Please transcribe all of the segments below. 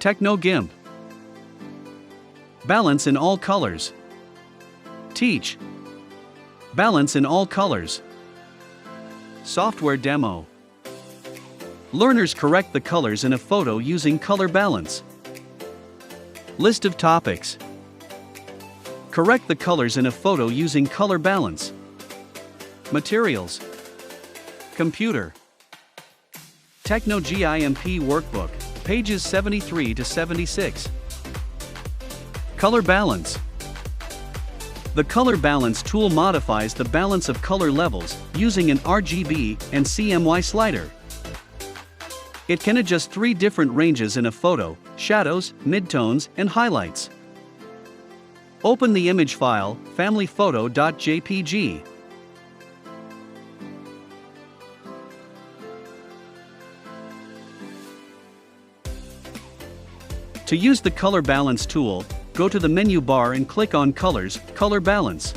TechnoGimp. Balance in all colors. Teach. Balance in all colors. Software demo. Learners correct the colors in a photo using color balance. List of topics. Correct the colors in a photo using color balance. Materials. Computer. TechnoGimp workbook, pages 73 to 76. Color balance. The color balance tool modifies the balance of color levels using an RGB and CMY slider. It can adjust 3 different ranges in a photo: shadows, midtones, and highlights. Open the image file, familyphoto.jpg. To use the color balance tool, go to the menu bar and click on Colors, Color Balance.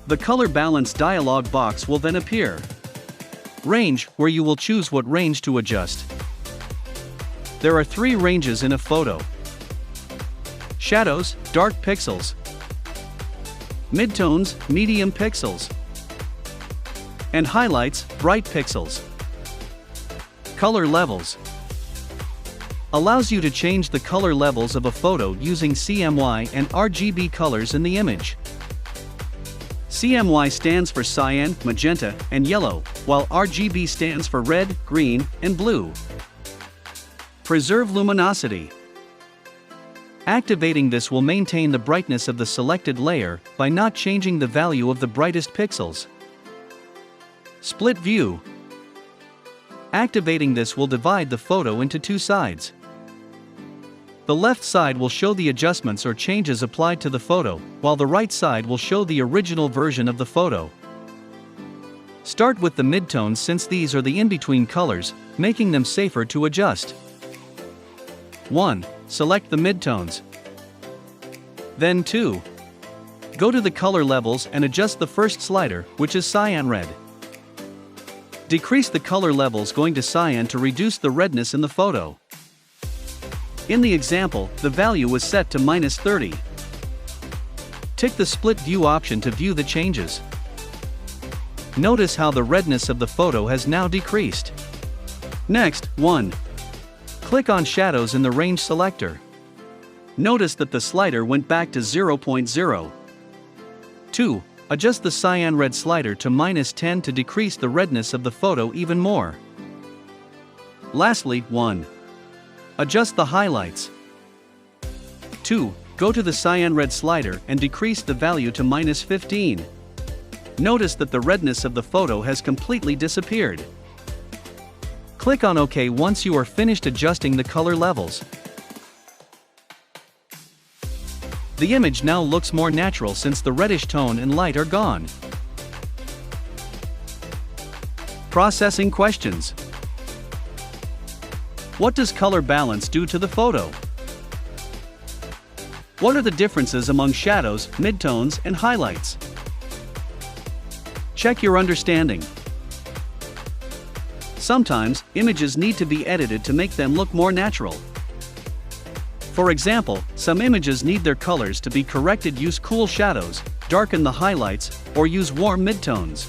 The color balance dialog box will then appear. Range, where you will choose what range to adjust. There are 3 ranges in a photo: shadows, dark pixels; midtones, medium pixels; and highlights, bright pixels. Color levels allows you to change the color levels of a photo using CMY and RGB colors in the image. CMY stands for cyan, magenta, and yellow, while RGB stands for red, green, and blue. Preserve luminosity. Activating this will maintain the brightness of the selected layer by not changing the value of the brightest pixels. Split view. Activating this will divide the photo into 2 sides. The left side will show the adjustments or changes applied to the photo, while the right side will show the original version of the photo. Start with the midtones since these are the in-between colors, making them safer to adjust. 1. Select the midtones. Then 2. Go to the color levels and adjust the first slider, which is cyan red. Decrease the color levels going to cyan to reduce the redness in the photo. In the example, the value was set to -30. Tick the split view option to view the changes. Notice how the redness of the photo has now decreased. Next, 1. Click on shadows in the range selector. Notice that the slider went back to 0.0. 2. Adjust the cyan red slider to -10 to decrease the redness of the photo even more. Lastly, 1. Adjust the highlights. 2. Go to the cyan red slider and decrease the value to -15. Notice that the redness of the photo has completely disappeared. Click on OK once you are finished adjusting the color levels. The image now looks more natural since the reddish tone and light are gone. Processing questions. What does color balance do to the photo? What are the differences among shadows, midtones, and highlights? Check your understanding. Sometimes, images need to be edited to make them look more natural. For example, some images need their colors to be corrected. Use cool shadows, darken the highlights, or use warm midtones.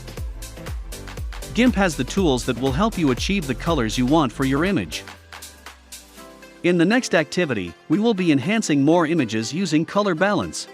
GIMP has the tools that will help you achieve the colors you want for your image. In the next activity, we will be enhancing more images using color balance.